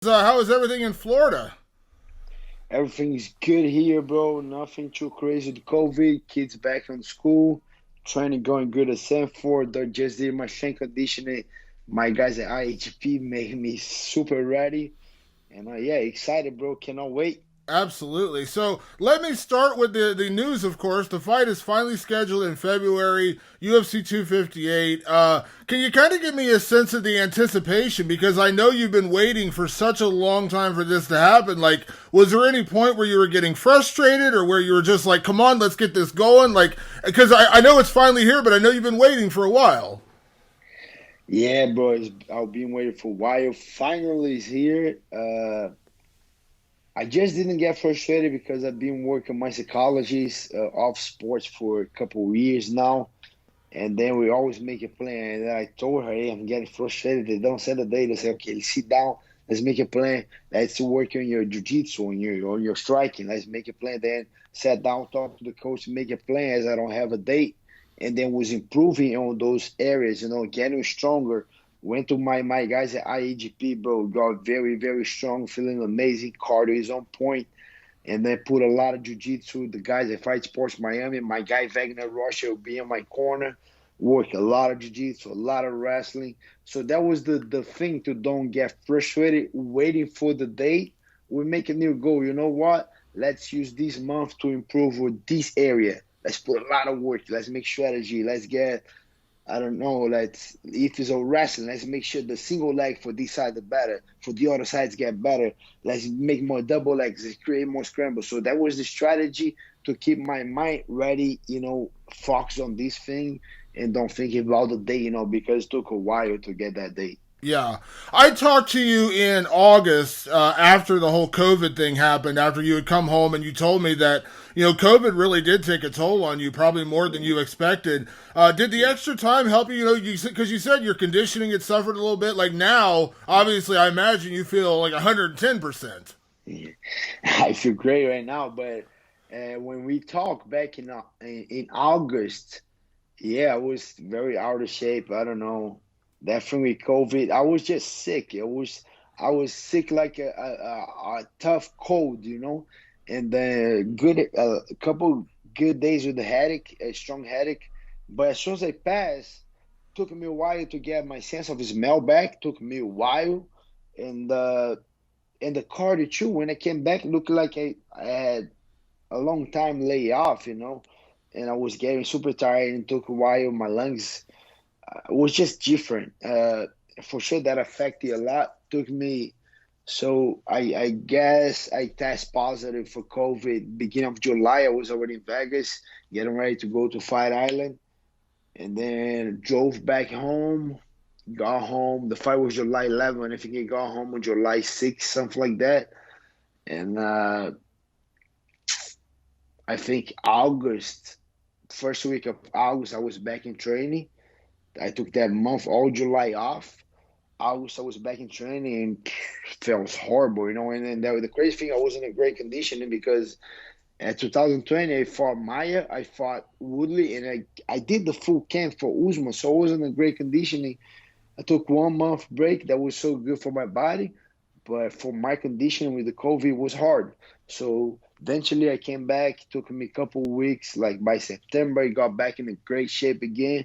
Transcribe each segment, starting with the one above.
How is everything in Florida? Everything's good here, bro. Nothing too crazy with COVID. Kids back on school. Training going good at Sanford. They just did my strength conditioning. My guys at IHP made me super ready. And yeah, excited, bro. Cannot wait. Absolutely. So let me start with the news, of course. The fight is finally scheduled in February, UFC 258. Can you kind of give me a sense of the anticipation? Because I know you've been waiting for such a long time for this to happen. Like, was there any point where you were getting frustrated or where you were just like, come on, let's get this going? Like, because I know it's finally here, but I know you've been waiting for a while. Yeah, bro. I've been waiting for a while. Finally, it's here. I just didn't get frustrated because I've been working my psychologies off sports for a couple of years now. And then we always make a plan. And then I told her, hey, I'm getting frustrated. They don't set a date. They say, okay, sit down. Let's make a plan. Let's work on your jiu-jitsu, on your striking. Let's make a plan. Then sat down, talk to the coach, make a plan as I don't have a date. And then was improving on those areas, getting stronger. Went to my guys at IAGP, bro. Got very, very strong, feeling amazing. Cardio is on point, and then put a lot of jiu-jitsu. The guys at Fight Sports Miami, my guy Wagner Rocha will be in my corner. Work a lot of jiu-jitsu, a lot of wrestling. So that was the thing to don't get frustrated waiting for the date. We make a new goal. You know what? Let's use this month to improve with this area. Let's put a lot of work. Let's make strategy. Let's get I don't know. Let's if it's a wrestling, let's make sure the single leg for this side is better. For the other sides get better. Let's make more double legs. Let's create more scrambles. So that was the strategy to keep my mind ready. Focus on this thing and don't think about the day. Because it took a while to get that date. Yeah. I talked to you in August after the whole COVID thing happened, after you had come home and you told me that, COVID really did take a toll on you, probably more than you expected. Did the extra time help you? Because you said your conditioning had suffered a little bit. Like now, obviously, I imagine you feel like 110%. Yeah. I feel great right now, but when we talked back in August, yeah, I was very out of shape. I don't know. Definitely COVID. I was just sick. I was sick like a tough cold. And then a couple good days with a headache, a strong headache. But as soon as I passed, took me a while to get my sense of smell back. Took me a while, and the cardio too. When I came back, it looked like I had a long time lay off. And I was getting super tired and took a while. My lungs was just different. For sure, that affected a lot. Took me, so I guess I test positive for COVID. Beginning of July, I was already in Vegas, getting ready to go to Fight Island, and then drove back home. Got home. The fight was July 11th. I think I got home on July 6th, something like that. And I think August, first week of August, I was back in training. I took that month, all July off. August, I was back in training and it felt horrible. And then the crazy thing, I wasn't in great conditioning because at 2020, I fought Maya, I fought Woodley, and I did the full camp for Usman, so I wasn't in great conditioning. I took 1 month break. That was so good for my body, but for my conditioning with the COVID, it was hard. So eventually, I came back. It took me a couple of weeks. Like by September, I got back in a great shape again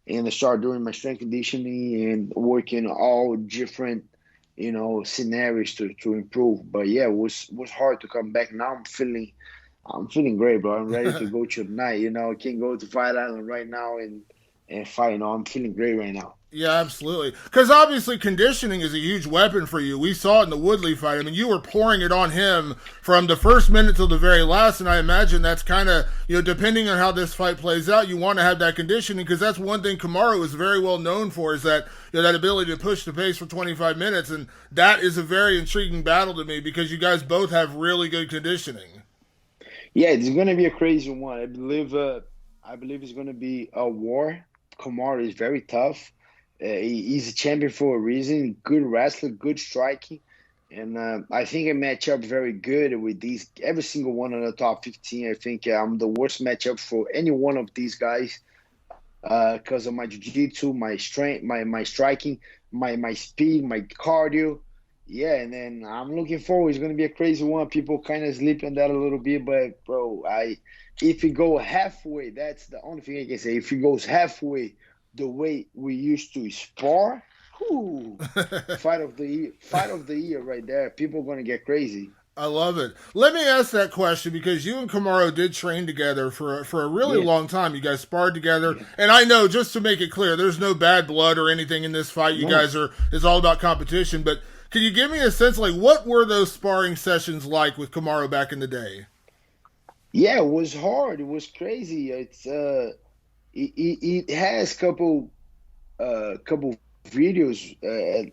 and I started doing my strength conditioning and working all different, scenarios to improve. But yeah, it was hard to come back. Now I'm feeling great, bro. I'm ready to go tonight. I can go to Fight Island right now and fight. I'm feeling great right now. Yeah, absolutely. Because obviously, conditioning is a huge weapon for you. We saw it in the Woodley fight. I mean, you were pouring it on him from the first minute till the very last, and I imagine that's kind of, depending on how this fight plays out, you want to have that conditioning because that's one thing Kamaru is very well known for is that, that ability to push the pace for 25 minutes, and that is a very intriguing battle to me because you guys both have really good conditioning. Yeah, it's gonna be a crazy one. I believe it's gonna be a war. Kamaru is very tough. He's a champion for a reason. Good wrestler, good striking, and I think I match up very good with these. Every single one on the top 15. I think I'm the worst matchup for any one of these guys because of my jiu-jitsu, my strength, my striking, my speed, my cardio. Yeah, and then I'm looking forward. It's gonna be a crazy one. People kind of sleep on that a little bit, but bro, if it go halfway, that's the only thing I can say. If it goes halfway the way we used to spar, whoo, fight of the year right there. People gonna get crazy. I love it. Let me ask that question because you and Kamaru did train together for a really Yeah, long time. You guys sparred together, yeah. and I know, just to make it clear, there's no bad blood or anything in this fight. You No. guys are it's all about competition. But can you give me a sense, like, what were those sparring sessions like with Kamaru back in the day? Yeah, it was hard. It was crazy. It has couple videos.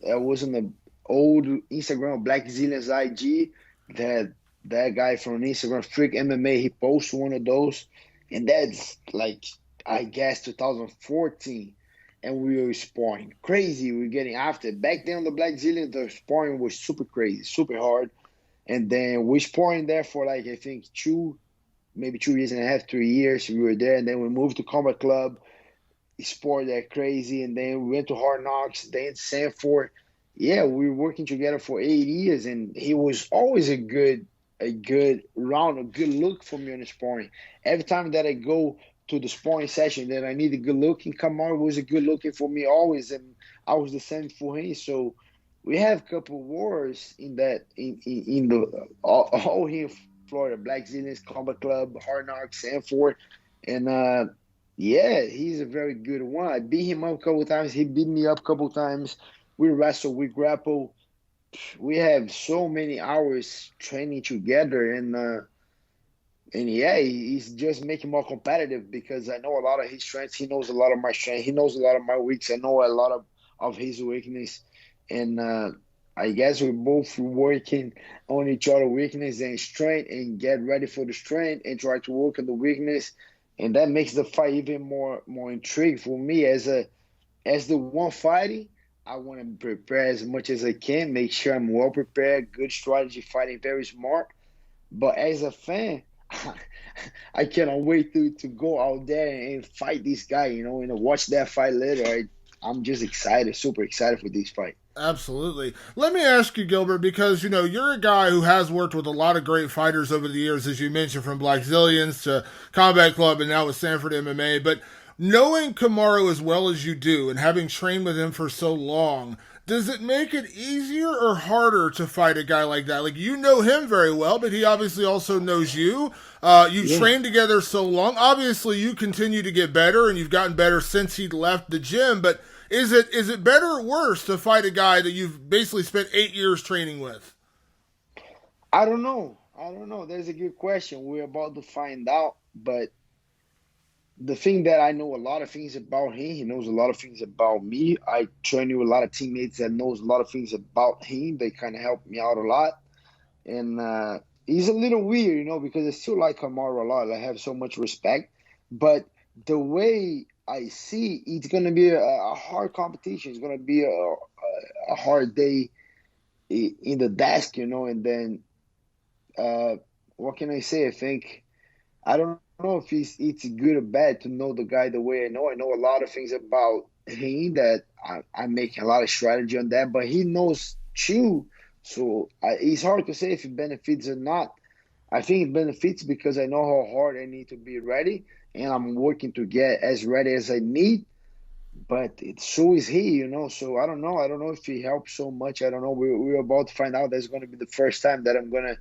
I was on the old Instagram Black Zillions IG that that guy from Instagram Freak MMA. He posted one of those, and that's like I guess 2014, and we were sparring crazy. We were getting after back then on the Black Zillions. The sparring was super crazy, super hard, and then we sparring there for like I think maybe 2 years and a half, 3 years. We were there, and then we moved to Combat Club, sport that crazy, and then we went to Hard Knocks, then Sanford. Yeah, we were working together for 8 years, and he was always a good round, a good look for me on the sparring. Every time that I go to the sparring session, that I need a good looking, Kamaru was a good looking for me always, and I was the same for him. So we have a couple wars in that in the all here in Florida, Black Zillions, Combat Club, Hard Knocks, Sanford, and yeah, he's a very good one. I beat him up a couple times. He beat me up a couple times. We wrestle, we grapple. We have so many hours training together, and yeah, he's just making more competitive because I know a lot of his strengths. He knows a lot of my strength. He knows a lot of my weakness. I know a lot of his weakness, and I guess we're both working on each other weakness and strength, and get ready for the strength and try to work on the weakness, and that makes the fight even more intriguing for me as the one fighting. I want to prepare as much as I can, make sure I'm well prepared, good strategy, fighting very smart. But as a fan, I cannot wait to go out there and fight this guy, and watch that fight later. I'm just excited, super excited for this fight. Absolutely. Let me ask you, Gilbert, because you're a guy who has worked with a lot of great fighters over the years, as you mentioned, from Black Zillions to Combat Club and now with Sanford MMA. But knowing Kamaru as well as you do and having trained with him for so long, does it make it easier or harder to fight a guy like that? Like, you know him very well, but he obviously also knows you. You've Yeah. trained together so long. Obviously, you continue to get better, and you've gotten better since he left the gym. But is it better or worse to fight a guy that you've basically spent 8 years training with? I don't know. I don't know. That's a good question. We're about to find out. But the thing that I know a lot of things about him, he knows a lot of things about me. I train with a lot of teammates that knows a lot of things about him. They kind of help me out a lot. And he's a little weird, because I still like Kamaru a lot. I have so much respect. But the way I see it's going to be a hard competition. It's going to be a hard day in the desk, and then what can I say? I don't know if it's good or bad to know the guy the way I know. I know a lot of things about him that I'm making a lot of strategy on that, but he knows too. So it's hard to say if it benefits or not. I think it benefits because I know how hard I need to be ready, and I'm working to get as ready as I need. But so is he. So I don't know. I don't know if he helps so much. I don't know. We're about to find out. That's going to be the first time that I'm going to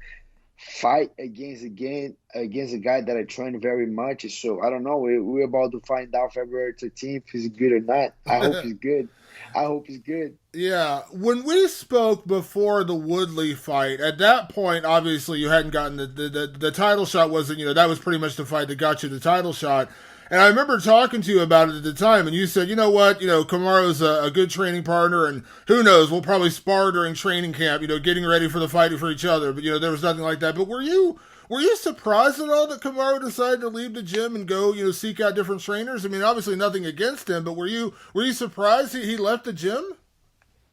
fight against a guy that I train very much. So I don't know. We're about to find out February 13th if he's good or not. I hope he's good. I hope he's good. Yeah, when we spoke before the Woodley fight, at that point, obviously you hadn't gotten the title shot. Wasn't that was pretty much the fight that got you the title shot. And I remember talking to you about it at the time, and you said, you know what, Kamaru's a good training partner, and who knows, we'll probably spar during training camp, getting ready for the fight for each other. But there was nothing like that. But were you surprised at all that Kamaru decided to leave the gym and go, seek out different trainers? I mean, obviously nothing against him, but were you surprised he left the gym?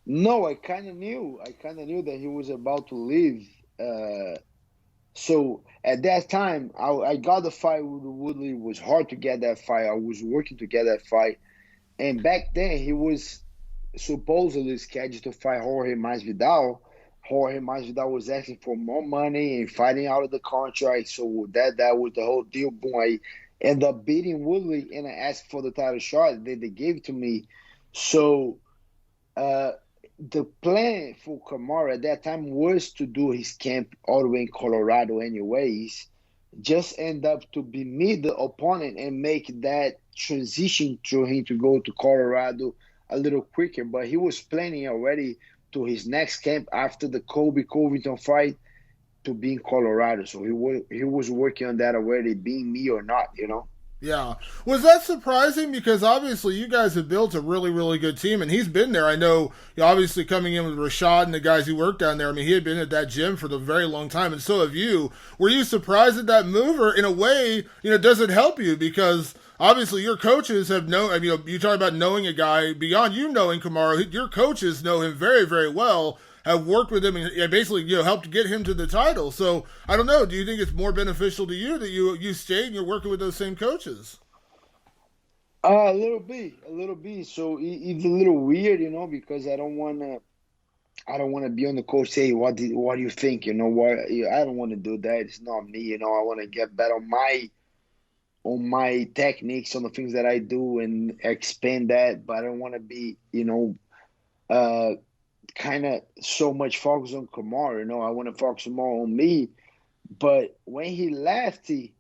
No, I kind of knew. I kind of knew that he was about to leave. So at that time, I got the fight with Woodley. It was hard to get that fight. I was working to get that fight. And back then, he was supposedly scheduled to fight Jorge Masvidal. Jorge Masvidal was asking for more money and fighting out of the contract. So that was the whole deal. Boom, I ended up beating Woodley and I asked for the title shot. They gave it to me. So uh, the plan for Kamaru at that time was to do his camp all the way in Colorado anyways. Just end up to be me the opponent and make that transition to him to go to Colorado a little quicker. But he was planning already to his next camp after the Colby Covington fight to be in Colorado. So he was working on that already, being me or not, you know. Yeah. Was that surprising? Because obviously you guys have built a really, really good team, and he's been there. I know, obviously coming in with Rashad and the guys who worked down there, I mean, he had been at that gym for the very long time, and so have you. Were you surprised at that move, or in a way, does it help you? Because obviously your coaches have known, I mean, you talk about knowing a guy beyond you knowing Kamaru, your coaches know him very, very well, have worked with him and basically helped get him to the title. So I don't know. Do you think it's more beneficial to you that you stayed and you're working with those same coaches? A little bit, a little bit. So it's a little weird, because I don't wanna be on the coach say what do you think, what I don't want to do that. It's not me, I want to get better on my techniques, on the things that I do and expand that, but I don't want to be, uh kind of so much focus on Kamaru. I want to focus more on me. But when he left, he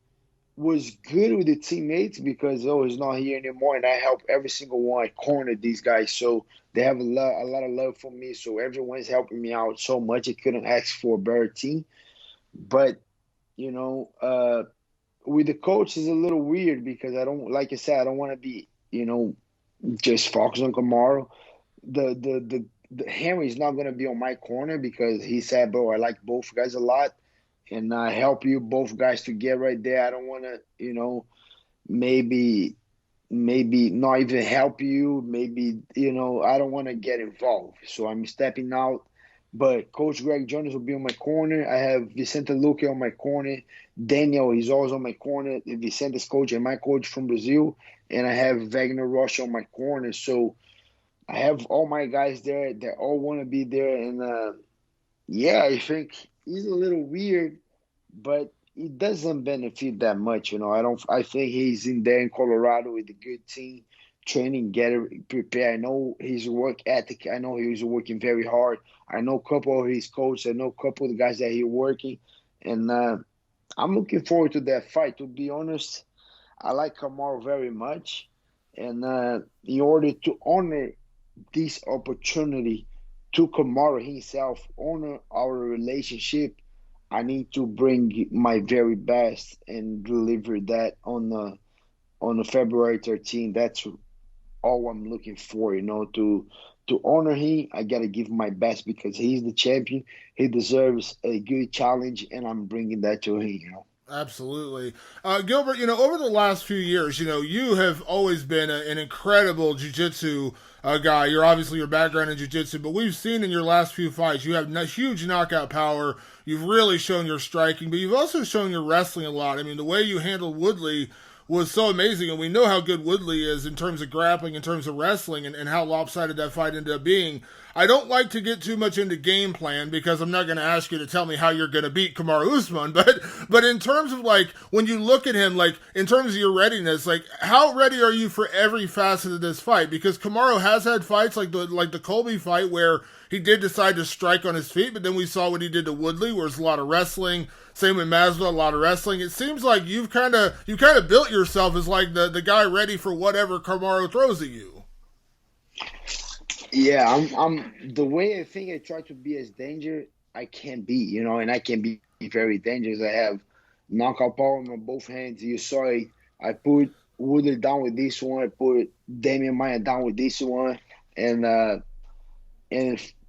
was good with the teammates because he's not here anymore, and I help every single one. I corner these guys, so they have a lot of love for me. So everyone's helping me out so much. I couldn't ask for a better team. But with the coach is a little weird because I don't, like I said, I don't want to be just focus on Kamaru. The Henry is not going to be on my corner because he said, bro, I like both guys a lot and I help you both guys to get right there. I don't want to, maybe not even help you. Maybe, I don't want to get involved. So I'm stepping out. But Coach Greg Jones will be on my corner. I have Vicente Luque on my corner. Daniel is also on my corner. Vicente's coach and my coach from Brazil. And I have Wagner Rocha on my corner. So I have all my guys there. They all want to be there. And, I think he's a little weird, but it doesn't benefit that much. I think he's in there in Colorado with a good team, training, prepare. I know his work ethic. I know he's working very hard. I know a couple of his coaches. I know a couple of the guys that he's working. And I'm looking forward to that fight. To be honest, I like Kamaru very much. And in order to honor this opportunity to Kamaru himself, honor our relationship, I need to bring my very best and deliver that on the February 13th. That's all I'm looking for, to honor him. I gotta give my best because he's the champion. He deserves a good challenge, and I'm bringing that to him. Absolutely. Gilbert, over the last few years, you have always been an incredible jiu-jitsu guy. You're obviously your background in jiu-jitsu, but we've seen in your last few fights, you have huge knockout power. You've really shown your striking, but you've also shown your wrestling a lot. I mean, the way you handled Woodley was so amazing, and we know how good Woodley is in terms of grappling, in terms of wrestling, and how lopsided that fight ended up being. I don't like to get too much into game plan because I'm not going to ask you to tell me how you're going to beat Kamaru Usman, but in terms of, when you look at him, in terms of your readiness, how ready are you for every facet of this fight? Because Kamaru has had fights like the Colby fight where he did decide to strike on his feet, but then we saw what he did to Woodley, where it's a lot of wrestling. Same with Masvidal, a lot of wrestling. It seems like you've kind of built yourself as the guy ready for whatever Kamaru throws at you. Yeah, I'm the way I think I try to be as dangerous I can be, and I can be very dangerous. I have knockout power on both hands. You saw it. I put Woodley down with this one. I put Damian Maia down with this one, and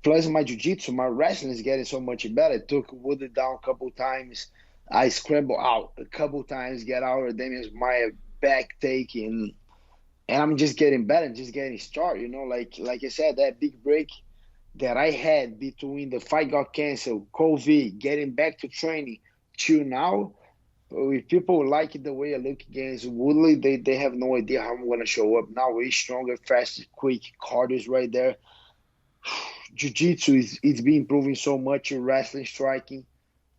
plus my jiu-jitsu, my wrestling is getting so much better. I took Woodley down a couple times. I scramble out a couple times, get out of Damian Maia back take, and I'm just getting better, just getting started. Like I said, that big break that I had between the fight got canceled, COVID, getting back to training, to now, if people like the way I look against Woodley, they have no idea how I'm going to show up. Now we're stronger, faster, quick, cardio's right there. Jiu-jitsu is it's been improving so much in wrestling, striking,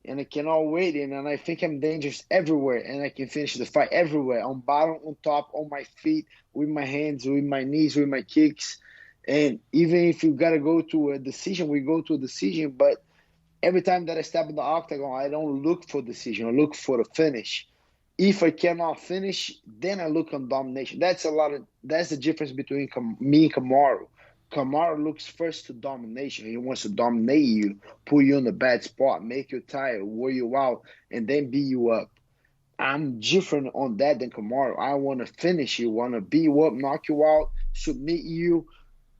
and I cannot wait. And I think I'm dangerous everywhere, and I can finish the fight everywhere, on bottom, on top, on my feet, with my hands, with my knees, with my kicks. And even if you gotta go to a decision, we go to a decision. But every time that I step in the octagon, I don't look for decision. I look for the finish. If I cannot finish, then I look on domination. That's the difference between me and Kamaru. Kamaru looks first to domination. He wants to dominate you, put you in a bad spot, make you tired, wear you out, and then beat you up. I'm different on that than Kamaru. I want to finish you, want to beat you up, knock you out, submit you.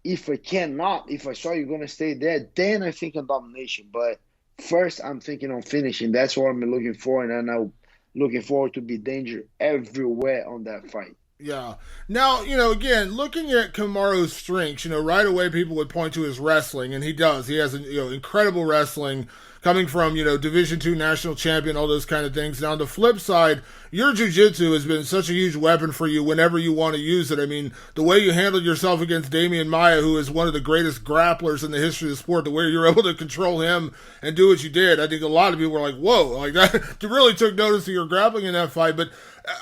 If I cannot, if I saw you're going to stay there, then I think on domination. But first, I'm thinking on finishing. That's what I'm looking for, and I'm looking forward to be danger everywhere on that fight. Yeah. Now, again, looking at Kamaru's strengths, right away people would point to his wrestling, and he does. He has, incredible wrestling coming from, Division II national champion, all those kind of things. Now, on the flip side, your jiu-jitsu has been such a huge weapon for you whenever you want to use it. I mean, the way you handled yourself against Damian Maia, who is one of the greatest grapplers in the history of the sport, the way you were able to control him and do what you did, I think a lot of people were like, whoa, like that, you really took notice of your grappling in that fight. But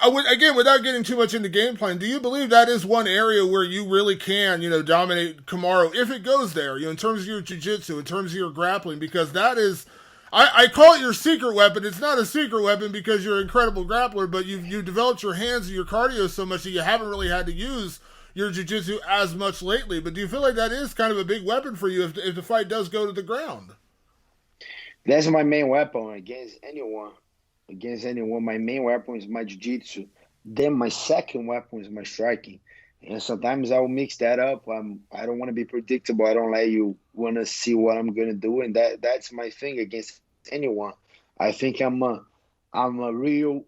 again, without getting too much into game plan, do you believe that is one area where you really can, dominate Kamaru if it goes there, in terms of your jiu-jitsu, in terms of your grappling? Because that is, I call it your secret weapon. It's not a secret weapon because you're an incredible grappler, but you've developed your hands and your cardio so much that you haven't really had to use your jiu-jitsu as much lately. But do you feel like that is kind of a big weapon for you if the fight does go to the ground? That's my main weapon against anyone. Against anyone, my main weapon is my jiu-jitsu. Then my second weapon is my striking. And sometimes I will mix that up. I don't want to be predictable. I don't let you want to see what I'm going to do. And that's my thing against anyone. I think I'm a real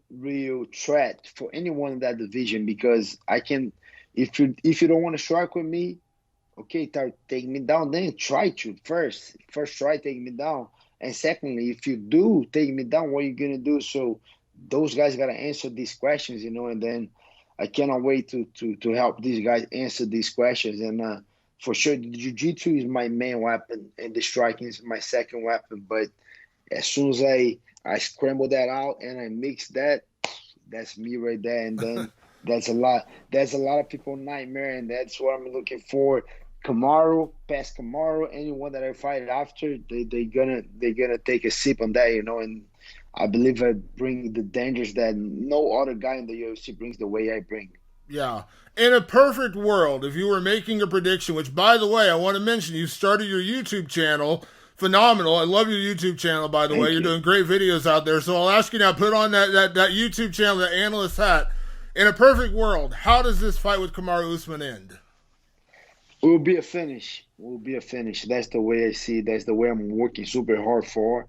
threat for anyone in that division, because I can, if you don't want to strike with me, okay, take me down. Then try to first try taking me down. And secondly, if you do take me down, what are you going to do? So those guys got to answer these questions, and then I cannot wait to help these guys answer these questions. And for sure, the jiu-jitsu is my main weapon, and the striking is my second weapon. But as soon as I scramble that out and I mix that, that's me right there. And then that's a lot of people's nightmare, and that's what I'm looking for. Kamaru, past Kamaru, anyone that I fight after, they're gonna take a sip on that, and I believe I bring the dangers that no other guy in the UFC brings the way I bring. Yeah. In a perfect world, if you were making a prediction, which, by the way, I want to mention, you started your YouTube channel. Phenomenal. I love your YouTube channel, by the way. You're doing great videos out there. So I'll ask you now, put on that YouTube channel, that analyst hat. In a perfect world, how does this fight with Kamaru Usman end? It will be a finish. That's the way I see it. That's the way I'm working super hard for.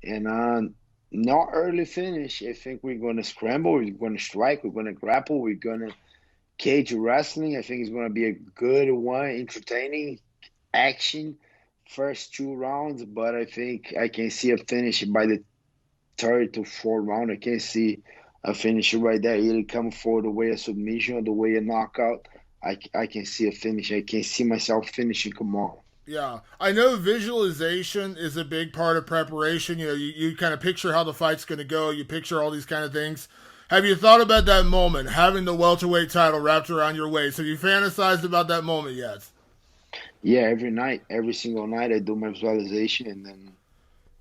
And not early finish. I think we're going to scramble. We're going to strike. We're going to grapple. We're going to cage wrestling. I think it's going to be a good one, entertaining action. First 2 rounds, but I think I can see a finish by the third to fourth round. I can see a finish right there. Either come for the way of submission or the way of knockout. I can see a finish. I can see myself finishing Kamaru. Yeah. I know visualization is a big part of preparation. You kind of picture how the fight's going to go. You picture all these kind of things. Have you thought about that moment, having the welterweight title wrapped around your waist? Have you fantasized about that moment yet? Yeah, every single night I do my visualization, and then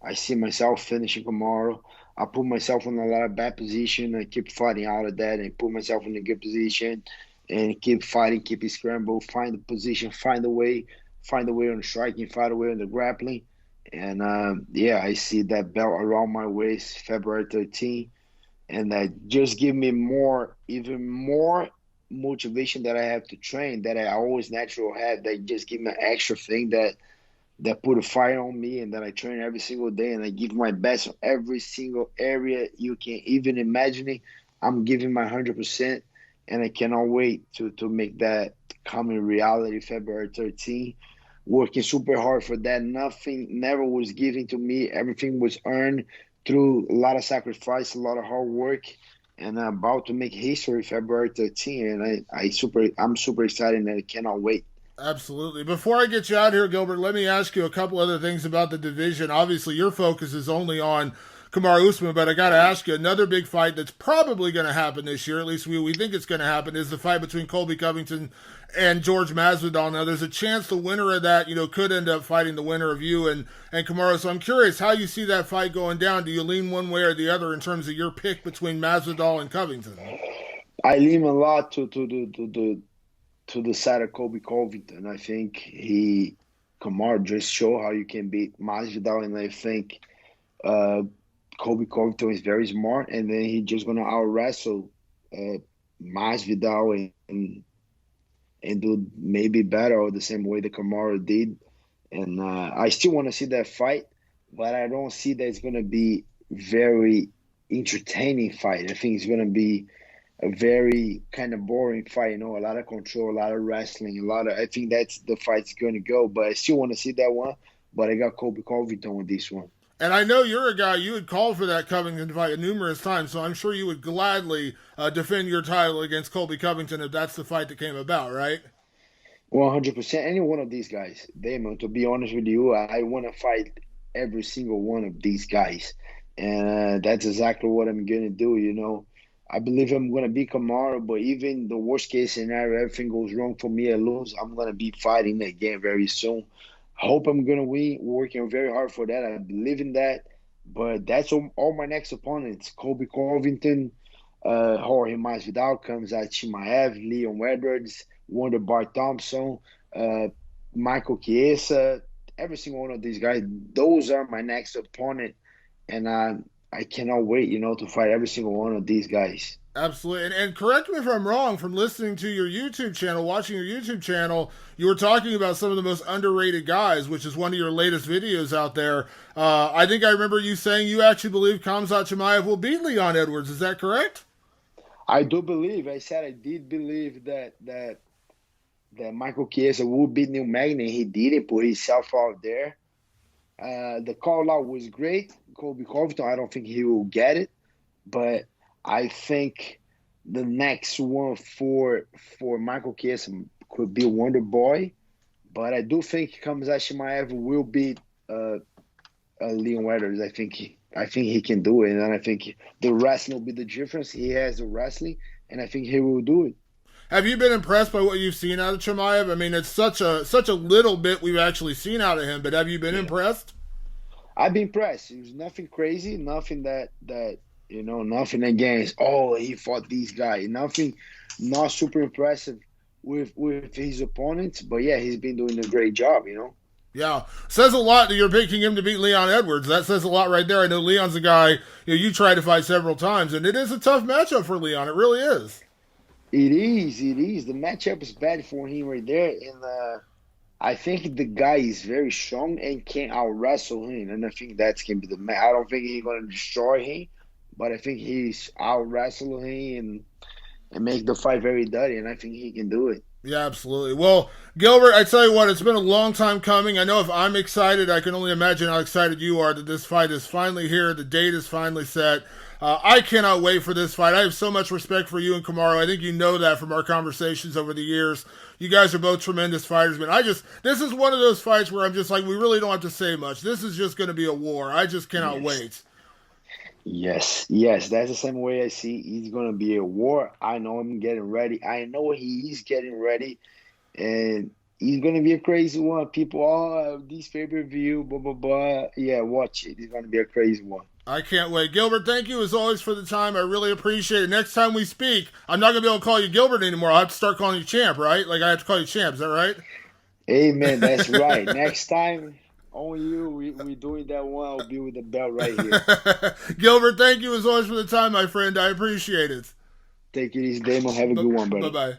I see myself finishing Kamaru. I put myself in a lot of bad position. I keep fighting out of that and put myself in a good position and keep fighting, keep it scramble, find the position, find a way on the striking, find a way on the grappling. And I see that belt around my waist February 13th, and that just give me even more motivation that I have to train, that I always naturally have, that just give me an extra thing that put a fire on me, and that I train every single day, and I give my best on every single area you can even imagine. I'm giving my 100%, and I cannot wait to make that come in reality February 13th. Working super hard for that. Nothing never was given to me. Everything was earned through a lot of sacrifice, a lot of hard work, and I'm about to make history February 13th. And I'm super excited, and I cannot wait. Absolutely. Before I get you out here, Gilbert, let me ask you a couple other things about the division. Obviously, your focus is only on Kamaru Usman, but I got to ask you, another big fight that's probably going to happen this year, at least we think it's going to happen, is the fight between Colby Covington and Jorge Masvidal. Now, there's a chance the winner of that, could end up fighting the winner of you and Kamaru. So I'm curious how you see that fight going down. Do you lean one way or the other in terms of your pick between Masvidal and Covington? I lean a lot to the side of Colby Covington. I think Kamaru just showed how you can beat Masvidal, and I think Colby Covington is very smart, and then he's just gonna out wrestle Masvidal and do maybe better or the same way that Kamaru did. And I still want to see that fight, but I don't see that it's gonna be very entertaining fight. I think it's gonna be a very kind of boring fight, a lot of control, a lot of wrestling, I think that's the fight's going to go, but I still want to see that one, but I got Colby Covington with this one. And I know you're a guy, you would call for that Covington fight numerous times, so I'm sure you would gladly defend your title against Colby Covington if that's the fight that came about, right? 100%. Any one of these guys, Damon, to be honest with you, I want to fight every single one of these guys, and that's exactly what I'm going to do, I believe I'm going to beat Kamaru, but even the worst case scenario, everything goes wrong for me, I lose, I'm going to be fighting again very soon. I hope I'm going to win, working very hard for that. I believe in that. But that's all my next opponents. Colby Covington, Jorge Masvidal, Khamzat Chimaev, Leon Edwards, Wonder Bar Thompson, Michael Chiesa, every single one of these guys. Those are my next opponent. And I cannot wait, to fight every single one of these guys. Absolutely. And correct me if I'm wrong, from listening to your YouTube channel, watching your YouTube channel, you were talking about some of the most underrated guys, which is one of your latest videos out there. I think I remember you saying you actually believe Khamzat Chimaev will beat Leon Edwards. Is that correct? I do believe. I said I did believe that Michael Chiesa would beat Neil Magny. He didn't put himself out there. The call-out was great. Colby Covington, I don't think he will get it, but I think the next one for Michael Chiesa could be Wonder Boy, but I do think Khamzat Chimaev will beat Leon Edwards. I think he can do it, and I think the wrestling will be the difference. He has the wrestling, and I think he will do it. Have you been impressed by what you've seen out of Chimaev? I mean, it's such a little bit we've actually seen out of him, but have you been impressed? I've been impressed. It was nothing crazy, nothing that nothing against, he fought these guys. Nothing, not super impressive with his opponents. But, yeah, he's been doing a great job, Yeah. Says a lot that you're picking him to beat Leon Edwards. That says a lot right there. I know Leon's a guy you tried to fight several times, and it is a tough matchup for Leon. It really is. It is. The matchup is bad for him right there, and I think the guy is very strong and can out-wrestle him, and I think that's going to be the match. I don't think he's going to destroy him, but I think he's out-wrestle him and make the fight very dirty, and I think he can do it. Yeah, absolutely. Well, Gilbert, I tell you what, it's been a long time coming. I know if I'm excited, I can only imagine how excited you are that this fight is finally here. The date is finally set. I cannot wait for this fight. I have so much respect for you and Kamaru. I think you know that from our conversations over the years. You guys are both tremendous fighters, but this is one of those fights where I'm just like, we really don't have to say much. This is just going to be a war. I just cannot wait. Yes, that's the same way I see. It's going to be a war. I know I'm getting ready. I know he is getting ready, and it's going to be a crazy one. People, this pay-per-view, blah, blah, blah. Yeah, watch it. It's going to be a crazy one. I can't wait. Gilbert, thank you as always for the time. I really appreciate it. Next time we speak, I'm not going to be able to call you Gilbert anymore. I'll have to start calling you Champ, right? Like I have to call you Champ. Is that right? Amen. That's right. Next time on you, we doing that one. I'll be with the belt right here. Gilbert, thank you as always for the time, my friend. I appreciate it. Take it easy, Damon. Have a good one, brother. Bye-bye.